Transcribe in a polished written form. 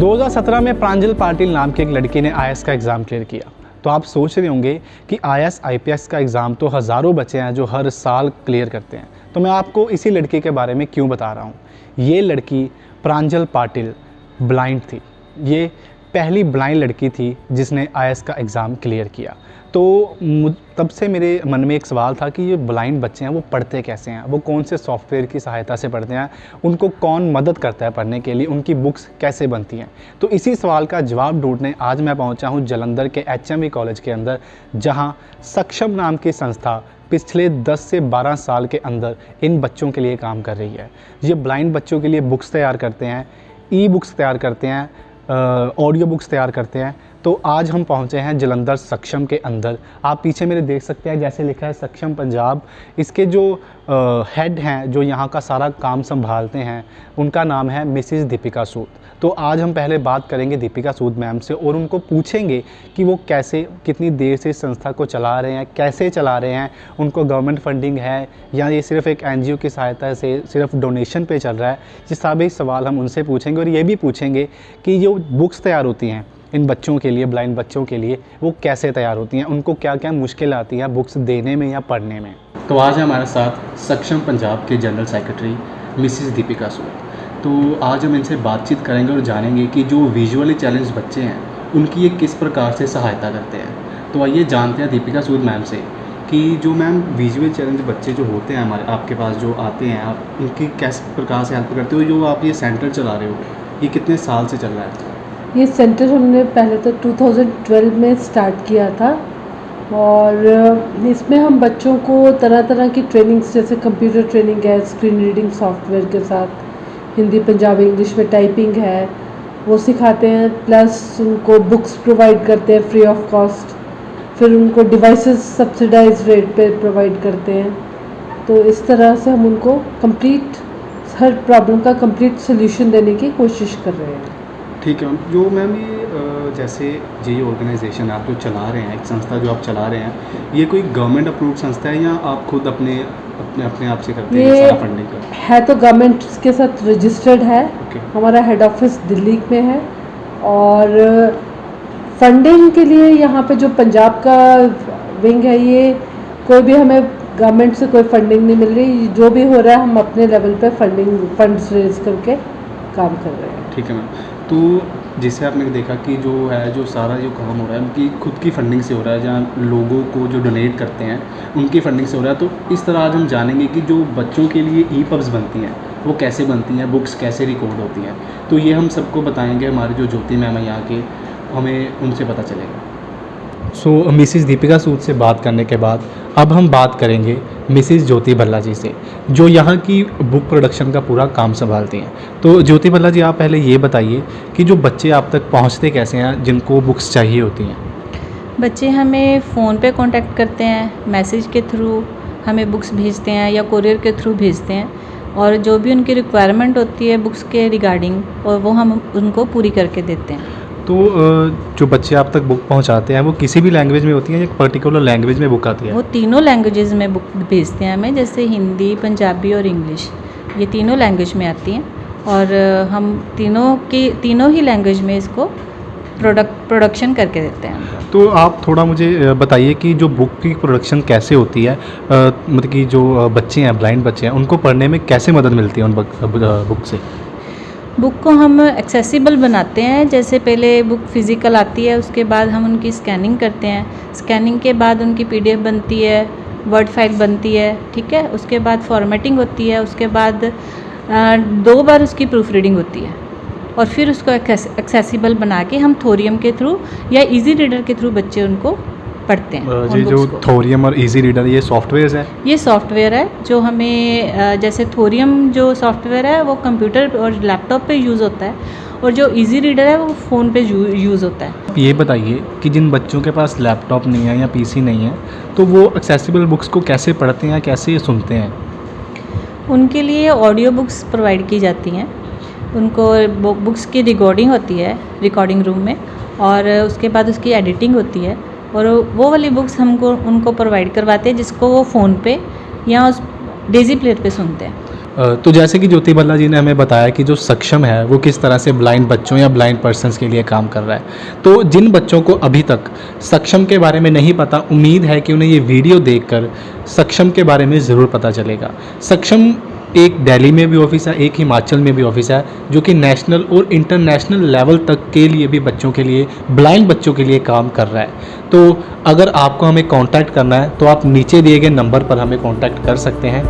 2017 में प्रांजल पाटिल नाम की एक लड़की ने आईएएस का एग्ज़ाम क्लियर किया। तो आप सोच रहे होंगे कि आईएएस आईपीएस का एग्ज़ाम तो हज़ारों बच्चे हैं जो हर साल क्लियर करते हैं। तो मैं आपको इसी लड़की के बारे में क्यों बता रहा हूँ। ये लड़की प्रांजल पाटिल ब्लाइंड थी। ये पहली ब्लाइंड लड़की थी जिसने आईएएस का एग्ज़ाम क्लियर किया। तो तब से मेरे मन में एक सवाल था कि ये ब्लाइंड बच्चे हैं वो पढ़ते कैसे हैं, वो कौन से सॉफ्टवेयर की सहायता से पढ़ते हैं, उनको कौन मदद करता है पढ़ने के लिए, उनकी बुक्स कैसे बनती हैं। तो इसी सवाल का जवाब ढूंढने आज मैं पहुंचा हूं जलंधर के एचएमवी कॉलेज के अंदर, जहां सक्षम नाम की संस्था पिछले 10 से 12 साल के अंदर इन बच्चों के लिए काम कर रही है। ये ब्लाइंड बच्चों के लिए बुक्स तैयार करते हैं, ई बुक्स तैयार करते हैं, ऑडियो बुक्स तैयार करते हैं। तो आज हम पहुंचे हैं जलंधर सक्षम के अंदर। आप पीछे मेरे देख सकते हैं जैसे लिखा है सक्षम पंजाब। इसके जो हेड हैं, जो यहाँ का सारा काम संभालते हैं, उनका नाम है मिसिज़ दीपिका सूद। तो आज हम पहले बात करेंगे दीपिका सूद मैम से और उनको पूछेंगे कि वो कैसे, कितनी देर से इस संस्था को चला रहे हैं, कैसे चला रहे हैं, उनको गवर्नमेंट फंडिंग है या ये सिर्फ एक एनजीओ की सहायता से सिर्फ डोनेशन पे चल रहा है। ये सभी सवाल हम उनसे पूछेंगे और ये भी पूछेंगे कि जो बुक्स तैयार होती हैं इन बच्चों के लिए, ब्लाइंड बच्चों के लिए, वो कैसे तैयार होती हैं, उनको क्या क्या मुश्किल आती है बुक्स देने में या पढ़ने में। तो आज हमारे साथ सक्षम पंजाब के जनरल सेक्रेटरी मिसिज़ दीपिका सूद। तो आज हम इनसे बातचीत करेंगे और जानेंगे कि जो विजुअली चैलेंज बच्चे हैं उनकी ये किस प्रकार से सहायता करते हैं। तो आइए जानते हैं दीपिका सूद मैम से कि जो मैम विजुअल चैलेंज बच्चे जो होते हैं हमारे आपके पास जो आते हैं, आप उनकी किस प्रकार से हेल्प करते हो। जो आप ये सेंटर चला रहे हो ये कितने साल से चल रहा है? ये सेंटर हमने पहले तो 2012 में स्टार्ट किया था और इसमें हम बच्चों को तरह तरह की ट्रेनिंग्स, जैसे कंप्यूटर ट्रेनिंग है, स्क्रीन रीडिंग सॉफ्टवेयर के साथ हिंदी पंजाबी इंग्लिश में टाइपिंग है, वो सिखाते हैं। प्लस उनको बुक्स प्रोवाइड करते हैं फ्री ऑफ कॉस्ट। फिर उनको डिवाइसेस सब्सिडाइज रेट पे प्रोवाइड करते हैं। तो इस तरह से हम उनको कंप्लीट हर प्रॉब्लम का कंप्लीट सोल्यूशन देने की कोशिश कर रहे हैं। ठीक है मैम। जो मैम ये जैसे ये ऑर्गेनाइजेशन आप जो चला रहे हैं, एक संस्था जो आप चला रहे हैं, ये कोई गवर्नमेंट अप्रूव्ड संस्था है या आप खुद अपने आप से करते हैं सारा फंडिंग का? है तो गवर्नमेंट के साथ रजिस्टर्ड है। हमारा हेड ऑफिस दिल्ली में है और फंडिंग के लिए यहाँ पे जो पंजाब का विंग है, ये कोई भी हमें गवर्नमेंट से कोई फंडिंग नहीं मिल रही। जो भी हो रहा है हम अपने लेवल पे फंड्स रेज करके काम कर रहे हैं। ठीक है मैम। तो जैसे आपने देखा कि जो है, जो सारा जो काम हो रहा है उनकी खुद की फंडिंग से हो रहा है, जहाँ लोगों को जो डोनेट करते हैं उनकी फंडिंग से हो रहा है। तो इस तरह आज हम जानेंगे कि जो बच्चों के लिए ई पब्स बनती हैं वो कैसे बनती हैं, बुक्स कैसे रिकॉर्ड होती हैं। तो ये हम सबको बताएंगे हमारे जो ज्योति मैम है यहाँ के, हमें उनसे पता चलेगा। सो मिसिज़ दीपिका सूद से बात करने के बाद अब हम बात करेंगे मिसिज़ ज्योति भल्ला जी से, जो यहाँ की बुक प्रोडक्शन का पूरा काम संभालती हैं। तो ज्योति भल्ला जी, आप पहले ये बताइए कि जो बच्चे आप तक पहुँचते कैसे हैं जिनको बुक्स चाहिए होती हैं? बच्चे हमें फ़ोन पे कांटेक्ट करते हैं, मैसेज के थ्रू हमें बुक्स भेजते हैं या कोरियर के थ्रू भेजते हैं, और जो भी उनकी रिक्वायरमेंट होती है बुक्स के रिगार्डिंग, और वो हम उनको पूरी करके देते हैं। तो जो बच्चे आप तक बुक पहुंचाते हैं वो किसी भी लैंग्वेज में होती हैं या पर्टिकुलर लैंग्वेज में बुक आती है? वो तीनों लैंग्वेजेस में बुक भेजते हैं हमें, जैसे हिंदी, पंजाबी और इंग्लिश, ये तीनों लैंग्वेज में आती हैं। और हम तीनों ही लैंग्वेज में इसको प्रोडक्शन करके देते हैं। तो आप थोड़ा मुझे बताइए कि जो बुक की प्रोडक्शन कैसे होती है, मतलब कि जो बच्चे हैं, ब्लाइंड बच्चे हैं, उनको पढ़ने में कैसे मदद मिलती है उन बुक से? बुक को हम एक्सेसिबल बनाते हैं। जैसे पहले बुक फिज़िकल आती है, उसके बाद हम उनकी स्कैनिंग करते हैं। स्कैनिंग के बाद उनकी पीडीएफ बनती है, वर्ड फाइल बनती है, ठीक है। उसके बाद फॉर्मेटिंग होती है, उसके बाद 2 बार उसकी प्रूफ रीडिंग होती है, और फिर उसको एक्सेसिबल बना के हम थोरियम के थ्रू या इजी रीडर के थ्रू बच्चे उनको पढ़ते हैं। जी, जो थोरियम और इजी रीडर, ये सॉफ्टवेयर है? ये सॉफ्टवेयर है जो हमें, जैसे थोरियम जो सॉफ्टवेयर है वो कंप्यूटर और लैपटॉप पे यूज़ होता है, और जो इजी रीडर है वो फ़ोन पे यूज़ होता है। ये बताइए कि जिन बच्चों के पास लैपटॉप नहीं है या पीसी नहीं है, तो वो एक्सेसिबल बुक्स को कैसे पढ़ते हैं, कैसे सुनते हैं? उनके लिए ऑडियो बुक्स प्रोवाइड की जाती हैं। उनको बुक्स की रिकॉर्डिंग होती है रिकॉर्डिंग रूम में, और उसके बाद उसकी एडिटिंग होती है, और वो वाली बुक्स उनको प्रोवाइड करवाते हैं जिसको वो फ़ोन पे या उस डेजी प्लेयर पे सुनते हैं। तो जैसे कि ज्योति भल्ला जी ने हमें बताया कि जो सक्षम है वो किस तरह से ब्लाइंड बच्चों या ब्लाइंड पर्सन्स के लिए काम कर रहा है, तो जिन बच्चों को अभी तक सक्षम के बारे में नहीं पता, उम्मीद है कि उन्हें ये वीडियो देखकर सक्षम के बारे में ज़रूर पता चलेगा। सक्षम एक दिल्ली में भी ऑफिस है, एक हिमाचल में भी ऑफिस है, जो कि नेशनल और इंटरनेशनल लेवल तक के लिए भी बच्चों के लिए, ब्लाइंड बच्चों के लिए काम कर रहा है। तो अगर आपको हमें कांटेक्ट करना है तो आप नीचे दिए गए नंबर पर हमें कांटेक्ट कर सकते हैं।